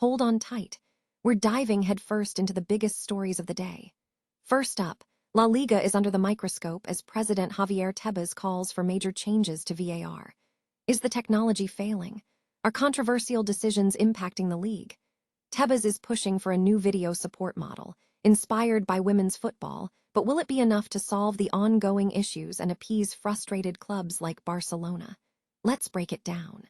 Hold on tight. We're diving headfirst into the biggest stories of the day. First up, La Liga is under the microscope as President Javier Tebas calls for major changes to VAR. Is the technology failing? Are controversial decisions impacting the league? Tebas is pushing for a new video support model, inspired by women's football, but will it be enough to solve the ongoing issues and appease frustrated clubs like Barcelona? Let's break it down.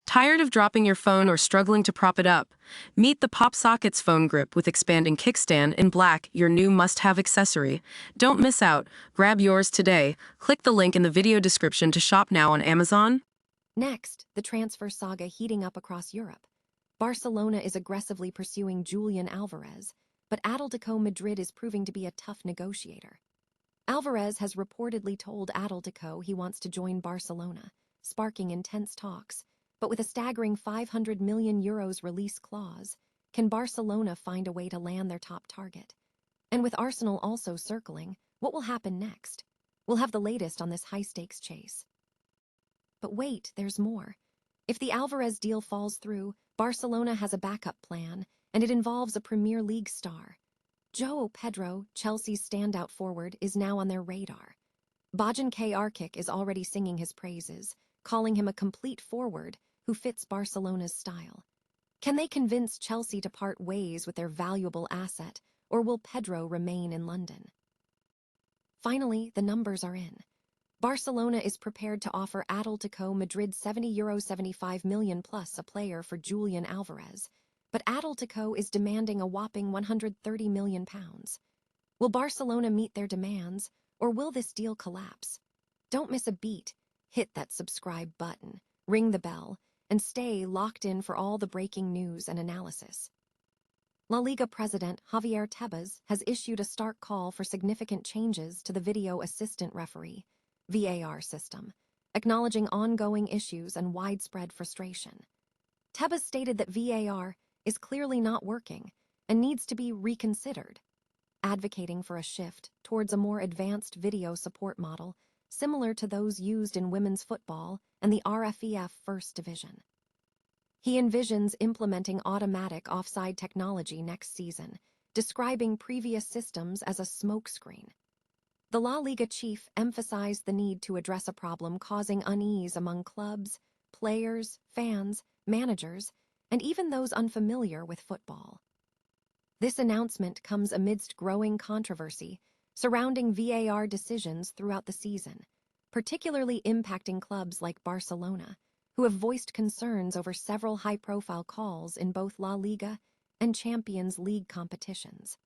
Tired of dropping your phone or struggling to prop it up? Meet the Pop Sockets phone grip with expanding kickstand in black, your new must-have accessory. Don't miss out. Grab yours today. Click the link in the video description to shop now on Amazon. Next, the transfer saga heating up across Europe. Barcelona is aggressively pursuing Julian Alvarez, but Atletico Madrid is proving to be a tough negotiator. Alvarez has reportedly told Atletico he wants to join Barcelona, sparking intense talks. But with a staggering €500 million release clause, can Barcelona find a way to land their top target? And with Arsenal also circling, what will happen next? We'll have the latest on this high-stakes chase. But wait, there's more. If the Alvarez deal falls through, Barcelona has a backup plan, and it involves a Premier League star. João Pedro, Chelsea's standout forward, is now on their radar. Bajan Arkic is already singing his praises, calling him a complete forward who fits Barcelona's style. Can they convince Chelsea to part ways with their valuable asset, or will Pedro remain in London? Finally, the numbers are in. Barcelona is prepared to offer Atletico Madrid €75 million plus a player for Julian Alvarez, but Atletico is demanding a whopping £130 million. Will Barcelona meet their demands, or will this deal collapse? Don't miss a beat. Hit that subscribe button, ring the bell, and stay locked in for all the breaking news and analysis. La Liga President Javier Tebas has issued a stark call for significant changes to the video assistant referee (VAR) system, acknowledging ongoing issues and widespread frustration. Tebas stated that VAR is clearly not working and needs to be reconsidered, advocating for a shift towards a more advanced video support model similar to those used in women's football and the RFEF First Division. He envisions implementing automatic offside technology next season, describing previous systems as a smokescreen. The La Liga chief emphasized the need to address a problem causing unease among clubs, players, fans, managers, and even those unfamiliar with football. This announcement comes amidst growing controversy surrounding VAR decisions throughout the season, particularly impacting clubs like Barcelona, who have voiced concerns over several high-profile calls in both La Liga and Champions League competitions.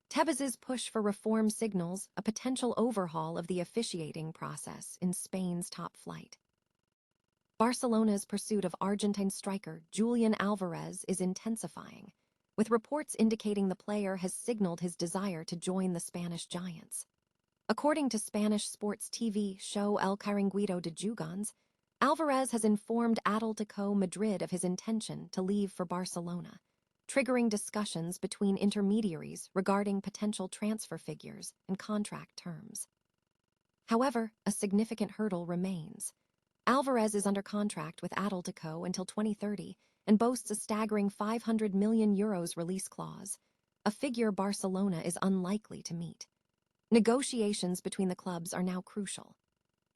Tebas's push for reform signals a potential overhaul of the officiating process in Spain's top flight. Barcelona's pursuit of Argentine striker Julian Alvarez is intensifying, with reports indicating the player has signaled his desire to join the Spanish Giants. According to Spanish sports TV show El Chiringuito de Jugons, Alvarez has informed Atletico Madrid of his intention to leave for Barcelona, triggering discussions between intermediaries regarding potential transfer figures and contract terms. However, a significant hurdle remains. Alvarez is under contract with Atletico until 2030 and boasts a staggering €500 million release clause, a figure Barcelona is unlikely to meet. Negotiations between the clubs are now crucial.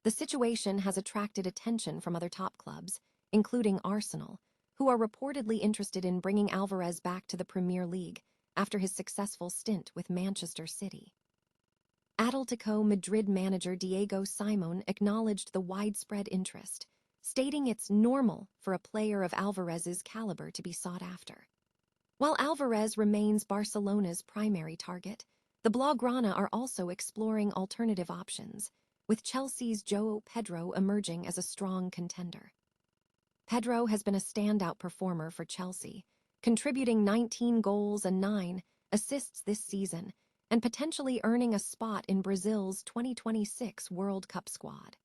The situation has attracted attention from other top clubs, including Arsenal, who are reportedly interested in bringing Alvarez back to the Premier League after his successful stint with Manchester City. Atletico Madrid manager Diego Simón acknowledged the widespread interest, stating it's normal for a player of Alvarez's caliber to be sought after. While Alvarez remains Barcelona's primary target, the Blaugrana are also exploring alternative options, with Chelsea's João Pedro emerging as a strong contender. Pedro has been a standout performer for Chelsea, contributing 19 goals and 9 assists this season, and potentially earning a spot in Brazil's 2026 World Cup squad.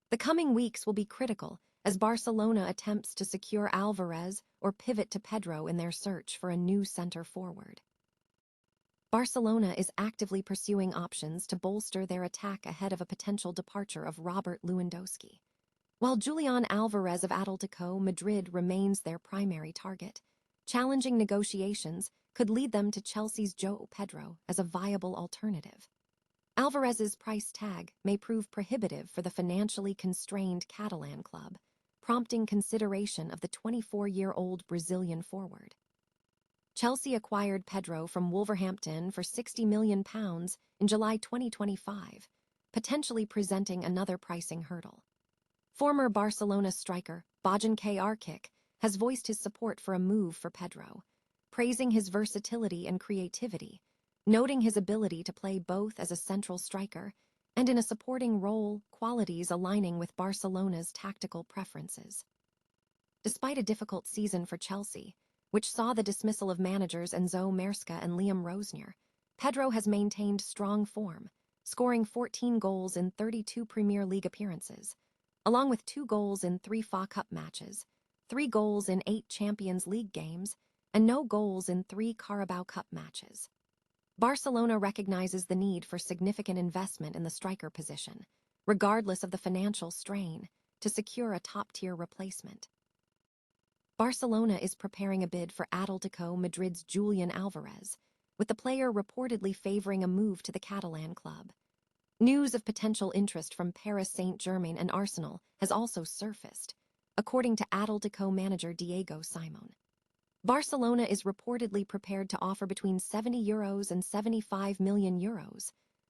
The coming weeks will be critical as Barcelona attempts to secure Alvarez or pivot to Pedro in their search for a new center forward. Barcelona is actively pursuing options to bolster their attack ahead of a potential departure of Robert Lewandowski. While Julian Alvarez of Atletico Madrid remains their primary target, challenging negotiations could lead them to Chelsea's João Pedro as a viable alternative. Alvarez's price tag may prove prohibitive for the financially constrained Catalan club, prompting consideration of the 24-year-old Brazilian forward. Chelsea acquired Pedro from Wolverhampton for £60 million in July 2025, potentially presenting another pricing hurdle. Former Barcelona striker Bojan Krkic has voiced his support for a move for Pedro, praising his versatility and creativity, noting his ability to play both as a central striker and in a supporting role, qualities aligning with Barcelona's tactical preferences. Despite a difficult season for Chelsea, which saw the dismissal of managers Enzo Maresca and Liam Rosnier, Pedro has maintained strong form, scoring 14 goals in 32 Premier League appearances, along with 2 goals in 3 FA Cup matches, 3 goals in 8 Champions League games, and no goals in 3 Carabao Cup matches. Barcelona recognizes the need for significant investment in the striker position, regardless of the financial strain, to secure a top-tier replacement. Barcelona is preparing a bid for Atletico Madrid's Julian Alvarez, with the player reportedly favoring a move to the Catalan club. News of potential interest from Paris Saint-Germain and Arsenal has also surfaced, according to Atletico manager Diego Simon. Barcelona is reportedly prepared to offer between €70 and €75 million,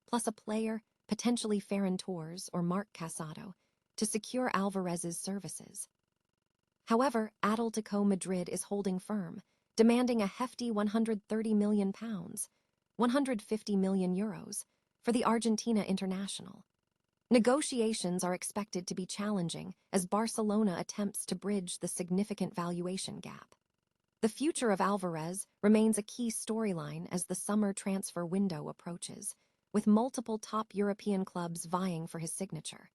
plus a player, potentially Ferran Torres or Marc Casado, to secure Alvarez's services. However, Atletico Madrid is holding firm, demanding a hefty £130 million, €150 million, for the Argentina international. Negotiations are expected to be challenging as Barcelona attempts to bridge the significant valuation gap. The future of Alvarez remains a key storyline as the summer transfer window approaches, with multiple top European clubs vying for his signature.